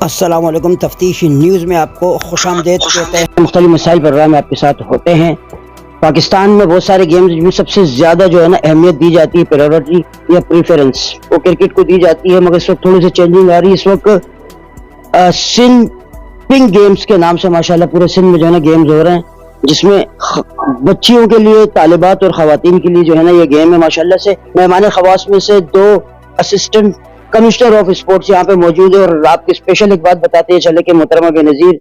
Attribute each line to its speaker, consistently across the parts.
Speaker 1: अस्सलाम वालेकुम। तफ्तीश न्यूज़ में आपको खुशामदीद कहते हैं। मुख्तलिफ मसाइल प्रोग्राम आपके साथ होते हैं। पाकिस्तान में बहुत सारे गेम्स जिनमें सबसे ज़्यादा जो है ना अहमियत दी जाती है, प्रायोरिटी या प्रीफरेंस, वो क्रिकेट को दी जाती है। मगर इस वक्त थोड़ी सी चेंजिंग आ रही है। इस वक्त सिंध पिंक गेम्स के नाम से माशाल्लाह पूरे सिंध में जो है ना गेम्स हो रहे हैं, जिसमें बच्चियों के लिए, तालिबात और ख़वातीन के लिए जो है ना ये गेम है। माशाल्लाह से मेहमान खवास में से 2 असिस्टेंट कमिश्नर ऑफ स्पोर्ट्स यहाँ पे मौजूद है। और आपको स्पेशल एक बात बताते चले कि मोहतरमा बेनज़ीर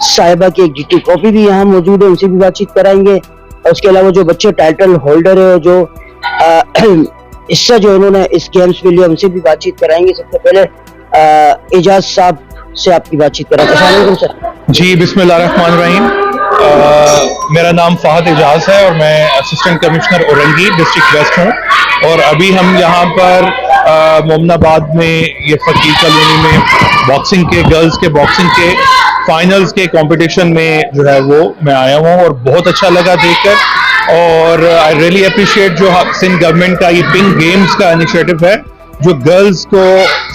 Speaker 1: साहिबा की एक जीटी ट्रॉफी भी यहाँ मौजूद है, उनसे भी बातचीत कराएंगे। और उसके अलावा जो बच्चे टाइटल होल्डर है, जो हिस्सा जो उन्होंने इस गेम्स में लिया, उनसे भी बातचीत कराएंगे। सबसे पहले एजाज साहब से आपकी बातचीत कराएंगे। सर
Speaker 2: जी, बिस्मिल्लाहिर्रहमानिर्रहीम। मेरा नाम फ़हद एजाज है और मैं assistant commissioner Orangi district west हूँ। और अभी हम यहाँ पर मोमनाबाद में ये फ़कीर कॉलोनी में बॉक्सिंग के, गर्ल्स के बॉक्सिंग के फाइनल्स के कंपटीशन में जो है वो मैं आया हूँ और बहुत अच्छा लगा देखकर। और आई रियली अप्रिशिएट जो सिंध गवर्नमेंट का ये पिंक गेम्स का इनिशिएटिव है, जो गर्ल्स को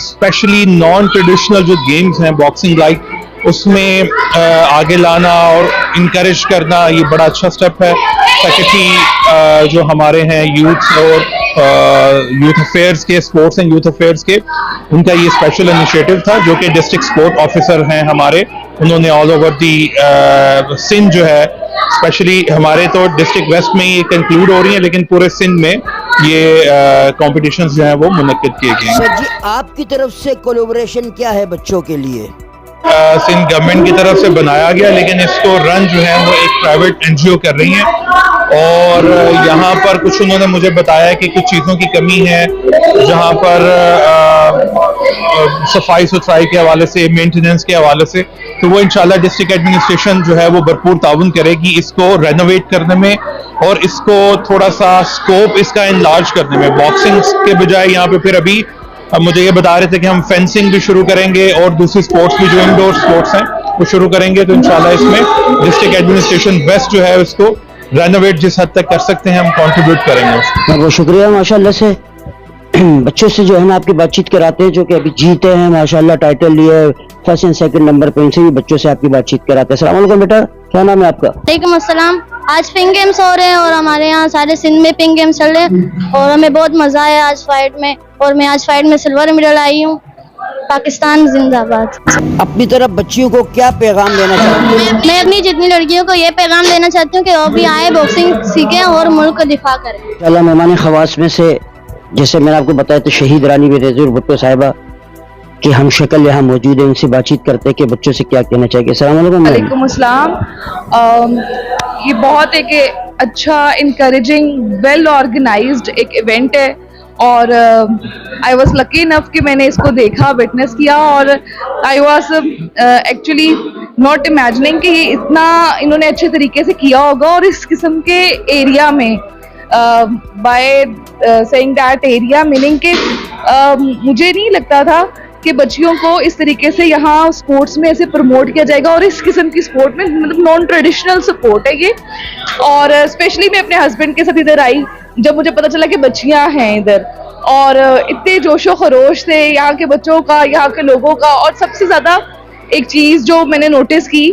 Speaker 2: स्पेशली नॉन ट्रेडिशनल जो गेम्स हैं बॉक्सिंग लाइक, उसमें आगे लाना और इनकरेज करना, ये बड़ा अच्छा स्टेप है। सेक्रेटरी जो हमारे हैं यूथ और यूथ अफेयर्स के, स्पोर्ट्स एंड यूथ अफेयर्स के, उनका ये स्पेशल इनिशिएटिव था, जो कि डिस्ट्रिक्ट स्पोर्ट ऑफिसर हैं हमारे, उन्होंने ऑल ओवर दी सिंध जो है, स्पेशली हमारे तो डिस्ट्रिक्ट वेस्ट में ये कंक्लूड हो रही है, लेकिन पूरे सिंध में ये कॉम्पिटिशन्स जो हैं वो मुनक्किद किए गए हैं।
Speaker 1: सर जी, आपकी तरफ से कोलैबोरेशन क्या है बच्चों के लिए?
Speaker 2: सिंध गवर्नमेंट की तरफ से बनाया गया, लेकिन इसको रन जो है वो एक प्राइवेट एनजीओ कर रही हैं। और यहाँ पर कुछ उन्होंने मुझे बताया कि कुछ चीज़ों की कमी है, जहाँ पर सफाई सुथराई के हवाले से, मेंटेनेंस के हवाले से, तो वो इंशाल्लाह डिस्ट्रिक्ट एडमिनिस्ट्रेशन जो है वो भरपूर ताउन करेगी इसको रेनोवेट करने में और इसको थोड़ा सा स्कोप इसका इनलार्ज करने में। बॉक्सिंग के बजाय यहाँ पे फिर अभी मुझे ये बता रहे थे कि हम फेंसिंग भी शुरू करेंगे और दूसरी स्पोर्ट्स भी जो इंडोर स्पोर्ट्स हैं वो शुरू करेंगे। तो इंशाल्लाह इसमें डिस्ट्रिक्ट एडमिनिस्ट्रेशन वेस्ट जो है उसको रेनोवेट जिस हद तक कर सकते हैं हम कंट्रीब्यूट करेंगे उसको।
Speaker 1: बहुत शुक्रिया। माशाल्लाह से बच्चों से जो है ना आपकी बातचीत कराते हैं, जो कि अभी जीते हैं माशाल्लाह, टाइटल लिए फर्स्ट एंड सेकंड नंबर पे, उनसे भी बच्चों से आपकी बातचीत कराते हैं। अस्सलाम वालेकुम बेटा, क्या नाम है आपका?
Speaker 3: वालेकुम अस्सलाम। आज पिंक गेम्स हो रहे हैं और हमारे यहाँ सारे सिंध में पिंक गेम्स चल रहे हैं और हमें बहुत मजा आया आज फाइट में। और मैं आज फाइट में सिल्वर मेडल आई हूँ। पाकिस्तान जिंदाबाद।
Speaker 1: अपनी तरफ बच्चियों को क्या पैगाम देना चाहती हैं?
Speaker 3: मैं अपनी जितनी लड़कियों को ये पैगाम देना चाहती हूँ कि वो भी आए, बॉक्सिंग सीखें और मुल्क का दिफा करें।
Speaker 1: इंशाल्लाह मेहमान खवास में से, जैसे मैंने आपको बताया, तो शहीद रानी बेनज़ीर भुट्टो साहिबा कि हम शक्ल यहाँ मौजूद है, उनसे बातचीत करते हैं कि बच्चों से क्या कहना चाहिए। अस्सलाम वालेकुम।
Speaker 4: वालेकुम अस्सलाम। ये बहुत एक अच्छा, इनकरेजिंग, वेल ऑर्गेनाइज्ड एक इवेंट है और आई वॉज लकी इनफ कि मैंने इसको देखा, विटनेस किया और I was actually not imagining कि ये इतना इन्होंने अच्छे तरीके से किया होगा। और इस किस्म के एरिया में by saying that area, meaning कि मुझे नहीं लगता था कि बच्चियों को इस तरीके से यहाँ स्पोर्ट्स में ऐसे प्रमोट किया जाएगा। और इस किस्म की स्पोर्ट में, मतलब नॉन ट्रेडिशनल स्पोर्ट है ये। और स्पेशली मैं अपने हस्बैंड के साथ इधर आई जब मुझे पता चला कि बच्चियाँ हैं इधर, और इतने जोशो खरोश थे यहाँ के बच्चों का, यहाँ के लोगों का। और सबसे ज़्यादा एक चीज़ जो मैंने नोटिस की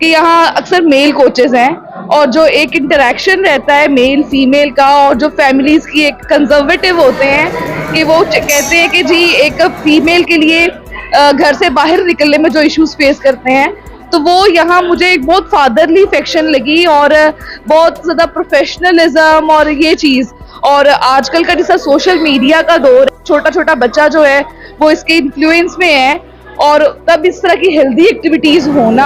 Speaker 4: कि यहाँ अक्सर मेल कोचेज़ हैं और जो एक इंटरेक्शन रहता है मेल फीमेल का, और जो फैमिलीज़ की एक कंजर्वेटिव होते हैं कि वो कहते हैं कि जी एक फीमेल के लिए घर से बाहर निकलने में जो इश्यूज फेस करते हैं, तो वो यहाँ मुझे एक बहुत फादरली अफेक्शन लगी और बहुत ज़्यादा प्रोफेशनलिज्म और ये चीज़। और आजकल का जैसा सोशल मीडिया का दौर, छोटा छोटा बच्चा जो है वो इसके इन्फ्लुएंस में है, और तब इस तरह की हेल्दी एक्टिविटीज़ होना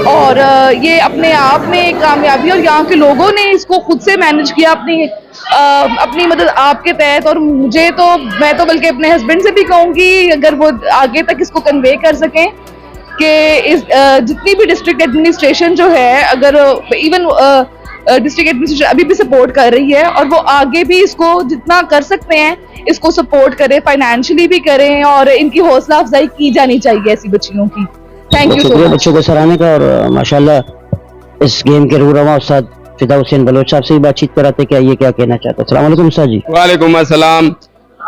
Speaker 4: और ये अपने आप में एक कामयाबी। और यहाँ के लोगों ने इसको खुद से मैनेज किया अपनी मदद आपके तहत। और मुझे तो, मैं तो बल्कि अपने हस्बैंड से भी कहूँगी अगर वो आगे तक इसको कन्वे कर सकें कि इस जितनी भी डिस्ट्रिक्ट एडमिनिस्ट्रेशन जो है, अगर इवन डिस्ट्रिक्ट एडमिनिस्ट्रेशन अभी भी सपोर्ट कर रही है और वो आगे भी इसको जितना कर सकते हैं इसको सपोर्ट करें, फाइनेंशियली भी करें, और इनकी हौसला अफजाई की जानी चाहिए ऐसी बच्चियों की। थैंक यू सो मच
Speaker 1: बच्चों को सराहने का। और माशाल्लाह इस गेम के रूरमा उस्ताद फिदा हुसैन बलोच साहब से ही बातचीत कराते, क्या ये क्या कहना चाहते हैं? अस्सलाम वालेकुम सर जी।
Speaker 5: वालेकुम अस्सलाम।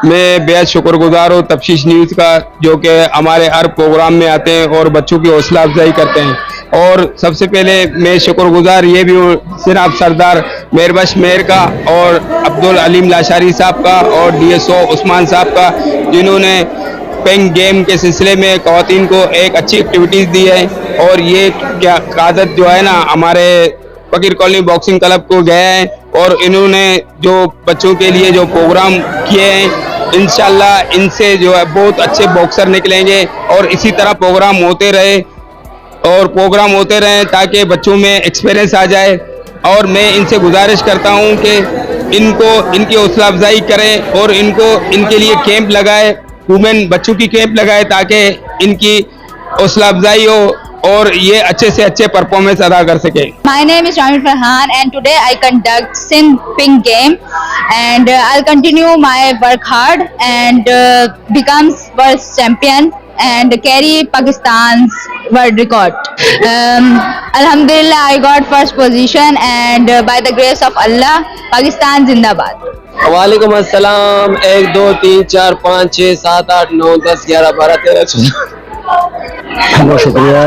Speaker 5: मैं बेहद शुक्रगुजार हूँ तफ्तीश न्यूज़ का, जो कि हमारे हर प्रोग्राम में आते हैं और बच्चों की हौसला अफजाई करते हैं। और सबसे पहले मैं शुक्रगुजार ये भी हूँ जनाब सरदार मेहरबख्श मेहर का और अब्दुल अलीम लाशारी साहब का और DSO उस्मान साहब का, जिन्होंने पिंक गेम के सिलसिले में ख़वातीन को एक अच्छी एक्टिविटीज़ दी है। और ये क्या क़यादत जो है ना हमारे फकीर कॉलोनी बॉक्सिंग क्लब को गया है, और इन्होंने जो बच्चों के लिए जो प्रोग्राम किए हैं, इंशाल्लाह इनसे जो है बहुत अच्छे बॉक्सर निकलेंगे और इसी तरह प्रोग्राम होते रहे ताकि बच्चों में एक्सपीरियंस आ जाए। और मैं इनसे गुजारिश करता हूं कि इनकी हौसला अफजाई करें और इनके लिए कैंप लगाए, वुमेन बच्चों की कैंप लगाए, ताकि इनकी हौसला अफजाई हो और ये अच्छे से अच्छे परफॉर्मेंस अदा कर सके।
Speaker 6: My name is Ramil Farhan and today I conduct Sindh Pink Game and I'll continue my work hard and becomes world champion and carry Pakistan's world record. Alhamdulillah, I got first position and by the grace of Allah, Pakistan Zindabad.
Speaker 7: वालेकुम अस्सलाम। 1 2 3 4 5 6 7 8 9 10 11 12 13 14।
Speaker 1: बहुत शुक्रिया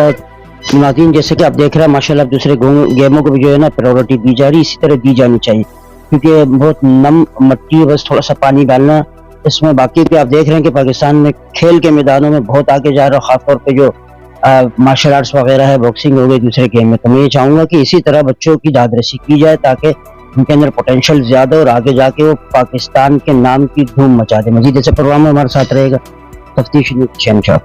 Speaker 1: नाज़रीन। जैसे कि आप देख रहे हैं माशाल्लाह दूसरे गेमों को भी जो है ना प्रायोरिटी दी जा रही, इसी तरह दी जानी चाहिए, क्योंकि बहुत नम मट्टी है, बस थोड़ा सा पानी डालना इसमें। बाकी पे आप देख रहे हैं कि पाकिस्तान में खेल के मैदानों में बहुत आगे जा रहा है, खासतौर पे जो मार्शल आर्ट्स वगैरह है, बॉक्सिंग हो गई दूसरे गेम में। तो मैं ये चाहूँगा कि इसी तरह बच्चों की दादरसी की जाए ताकि उनके अंदर पोटेंशियल ज़्यादा और आगे जाके वो पाकिस्तान के नाम की धूम मचा दे। मजीद ऐसे प्रोग्राम में हमारे साथ रहेगा तफ्तीश न्यूज़ शहनशाह।